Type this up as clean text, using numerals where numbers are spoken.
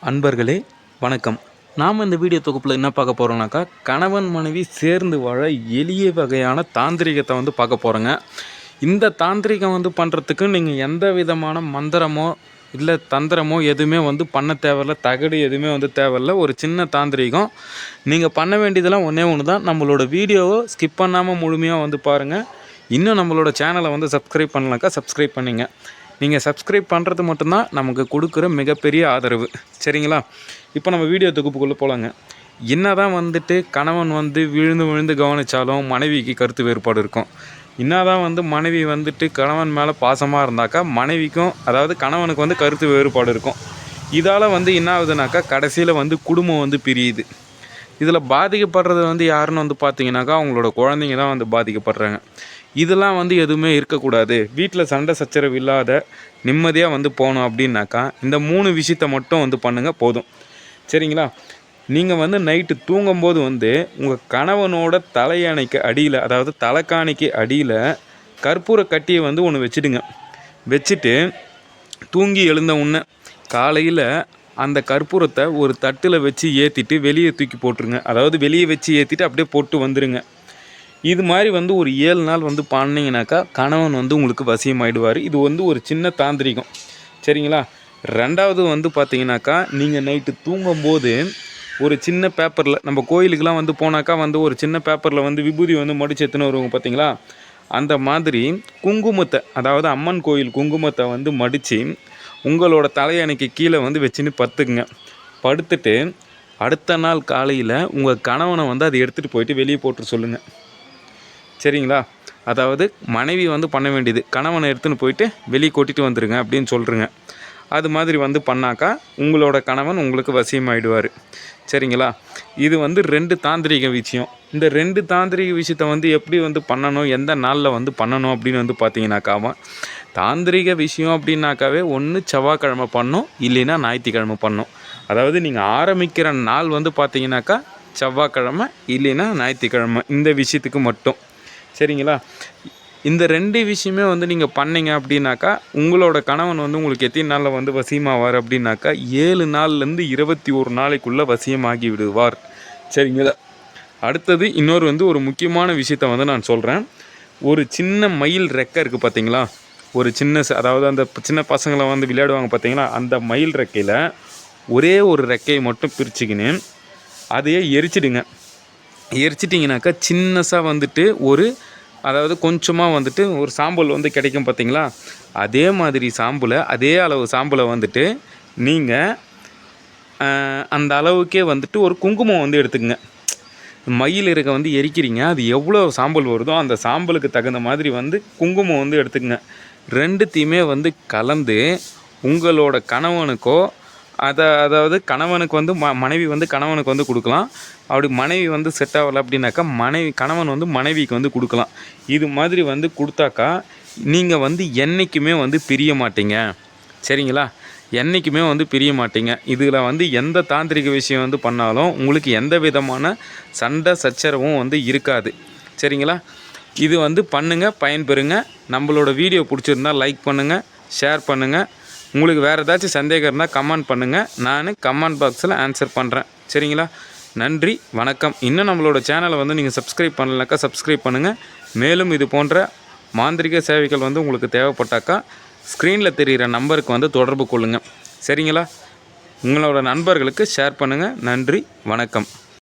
அன்பர்களே வணக்கம். நாம் இந்த வீடியோ தொகுப்பில் என்ன பார்க்க போகிறோம்னாக்கா, கணவன் மனைவி சேர்ந்து வாழ எளிய வகையான தாந்திரிகத்தை பார்க்க போகிறோங்க. இந்த தாந்திரிகம் பண்ணுறதுக்கு நீங்கள் எந்த விதமான மந்திரமோ இல்லை தந்திரமோ எதுவுமே பண்ண தேவையில்ல, தகடு எதுவுமே தேவையில்ல. ஒரு சின்ன தாந்திரிகம். நீங்கள் பண்ண வேண்டியதெல்லாம் ஒன்றே ஒன்று தான். நம்மளோட வீடியோவை ஸ்கிப் பண்ணாமல் முழுமையாக பாருங்கள். இன்னும் நம்மளோட சேனலை சப்ஸ்கிரைப் பண்ணலாக்கா சப்ஸ்கிரைப் பண்ணிங்க. நீங்கள் சப்ஸ்கிரைப் பண்ணுறது மட்டும்தான் நமக்கு கொடுக்குற மிகப்பெரிய ஆதரவு. சரிங்களா? இப்போ நம்ம வீடியோ தொகுப்புக்குள்ளே போகலாங்க. என்ன தான் கணவன் விழுந்து விழுந்து கவனித்தாலும் மனைவிக்கு கருத்து வேறுபாடு இருக்கும். என்ன தான் மனைவி கணவன் மேலே பாசமாக இருந்தாக்கா மனைவிக்கும், அதாவது கணவனுக்கு கருத்து வேறுபாடு இருக்கும். இதால் என்ன ஆகுதுனாக்கா கடைசியில் குடும்பம் பிரியுது. இதில் பாதிக்கப்படுறது யாருன்னு பார்த்தீங்கன்னாக்கா அவங்களோட குழந்தைங்க தான் பாதிக்கப்படுறாங்க. இதெல்லாம் எதுவுமே இருக்கக்கூடாது. வீட்டில் சண்டை சச்சரவு இல்லாத நிம்மதியாக போகணும் அப்படின்னாக்கா இந்த 3 விஷயத்த மட்டும் பண்ணுங்கள் போதும். சரிங்களா? நீங்கள் நைட்டு தூங்கும்போது உங்கள் கணவனோட தலையணைக்கு அடியில், அதாவது தலைக்காணிக்கு அடியில் கற்பூர கட்டியை ஒன்று வச்சுடுங்க. வச்சுட்டு தூங்கி எழுந்த உடனே காலையில் அந்த கற்பூரத்தை ஒரு தட்டில் வச்சு ஏற்றிட்டு வெளியே தூக்கி போட்டுருங்க. அதாவது வெளியே வச்சு ஏற்றிட்டு அப்படியே போட்டு வந்துடுங்க. இது மாதிரி ஒரு 7 நாள் பண்ணிங்கனாக்கா கணவன் உங்களுக்கு வசியமாயிடுவார். இது ஒரு சின்ன தாந்திரிகம். சரிங்களா? ரெண்டாவது பார்த்தீங்கன்னாக்கா, நீங்கள் நைட்டு தூங்கும்போது ஒரு சின்ன பேப்பரில், நம்ம கோயிலுக்கெலாம் போனாக்கா ஒரு சின்ன பேப்பரில் விபூதி மடிச்சு எடுத்துன்னு வருவாங்க பார்த்தீங்களா? அந்த மாதிரி குங்குமத்தை, அதாவது அம்மன் கோயில் குங்குமத்தை மடித்து உங்களோட தலையணைக்கு கீழே வச்சுன்னு படுத்துக்குங்க. படுத்துட்டு அடுத்த நாள் காலையில் உங்கள் கணவனை அதை எடுத்துகிட்டு போயிட்டு வெளியே போட்டு சொல்லுங்கள். சரிங்களா? அதாவது மனைவி பண்ண வேண்டியது, கணவனை எடுத்துன்னு போயிட்டு வெளியே கொட்டிட்டு வந்துடுங்க அப்படின்னு சொல்கிறேங்க. அது மாதிரி பண்ணாக்கா உங்களோட கணவன் உங்களுக்கு வசியமாயிடுவார். சரிங்களா? இது 2 தாந்திரிக விஷயம். இந்த 2 தாந்திரிக விஷயத்தை எப்படி பண்ணணும், எந்த நாளில் பண்ணணும் அப்படின்னு பார்த்தீங்கன்னாக்காவா, தாந்திரிக விஷயம் அப்படின்னாக்காவே ஒன்று செவ்வாய்க்கிழமை பண்ணணும், இல்லைன்னா ஞாயிற்றுக்கிழமை பண்ணணும். அதாவது நீங்கள் ஆரம்பிக்கிற நாள் பார்த்தீங்கன்னாக்கா செவ்வாய்க்கிழமை இல்லைன்னா ஞாயிற்றுக்கிழமை, இந்த விஷயத்துக்கு மட்டும். சரிங்களா? இந்த 2 விஷயமே நீங்கள் பண்ணிங்க அப்படின்னாக்கா உங்களோட கணவன் உங்களுக்கு எத்தனை நாளில் வசியமாவார் அப்படின்னாக்கா 7 நாள்லேருந்து 21 நாளைக்குள்ளே வசியமாகி விடுவார். சரிங்களா? அடுத்தது இன்னொரு ஒரு முக்கியமான விஷயத்தை நான் சொல்கிறேன். ஒரு சின்ன மயில் ரெக்கை இருக்குது பார்த்தீங்களா? ஒரு சின்ன, அதாவது அந்த சின்ன பசங்களை விளையாடுவாங்க பார்த்தீங்களா? அந்த மயில் ரெக்கையில் ஒரே ஒரு ரெக்கையை மட்டும் பிரிச்சுக்கின்னு அதையே எரிச்சிட்டிங்கனாக்கா சின்னசாக ஒரு, அதாவது கொஞ்சமாக ஒரு சாம்பல் கிடைக்கும் பார்த்தீங்களா? அதே மாதிரி சாம்பலை, அதே அளவு சாம்பலை நீங்கள் அந்த அளவுக்கே ஒரு குங்குமம் எடுத்துக்கங்க. மயில் இருக்க எரிக்கிறீங்க, அது எவ்வளோ சாம்பல் வருதோ அந்த சாம்பலுக்கு தகுந்த மாதிரி குங்குமம் எடுத்துக்கங்க. ரெண்டுத்தையுமே கலந்து உங்களோட கணவனுக்கோ, அதாவது கணவனுக்கு மனைவி கணவனுக்கு கொடுக்கலாம். அப்படி மனைவி செட் ஆகலை அப்படின்னாக்கா கணவன் மனைவிக்கு கொடுக்கலாம். இது மாதிரி கொடுத்தாக்கா நீங்கள் என்றைக்குமே பிரிய மாட்டீங்க. சரிங்களா? என்றைக்குமே பிரிய மாட்டீங்க. இதில் எந்த தாந்திரிக விஷயம் பண்ணாலும் உங்களுக்கு எந்த விதமான சண்டை சச்சரவும் இருக்காது. சரிங்களா? இது பண்ணுங்கள், பயன்பெறுங்க. நம்மளோட வீடியோ பிடிச்சிருந்தால் லைக் பண்ணுங்கள், ஷேர் பண்ணுங்கள். உங்களுக்கு வேறு ஏதாச்சும் சந்தேகம் இருந்தால் கமெண்ட் பண்ணுங்கள். நான் கமெண்ட் பாக்ஸில் ஆன்சர் பண்ணுறேன். சரிங்களா? நன்றி, வணக்கம். இன்னும் நம்மளோட சேனலை நீங்கள் சப்ஸ்கிரைப் பண்ணலனாக்கா சப்ஸ்கிரைப் பண்ணுங்கள். மேலும் இது போன்ற மாந்திரிக சேவைகள் உங்களுக்கு தேவைப்பட்டாக்கா ஸ்க்ரீனில் தெரிகிற நம்பருக்கு தொடர்பு கொள்ளுங்கள். சரிங்களா? உங்களோட நண்பர்களுக்கு ஷேர் பண்ணுங்கள். நன்றி, வணக்கம்.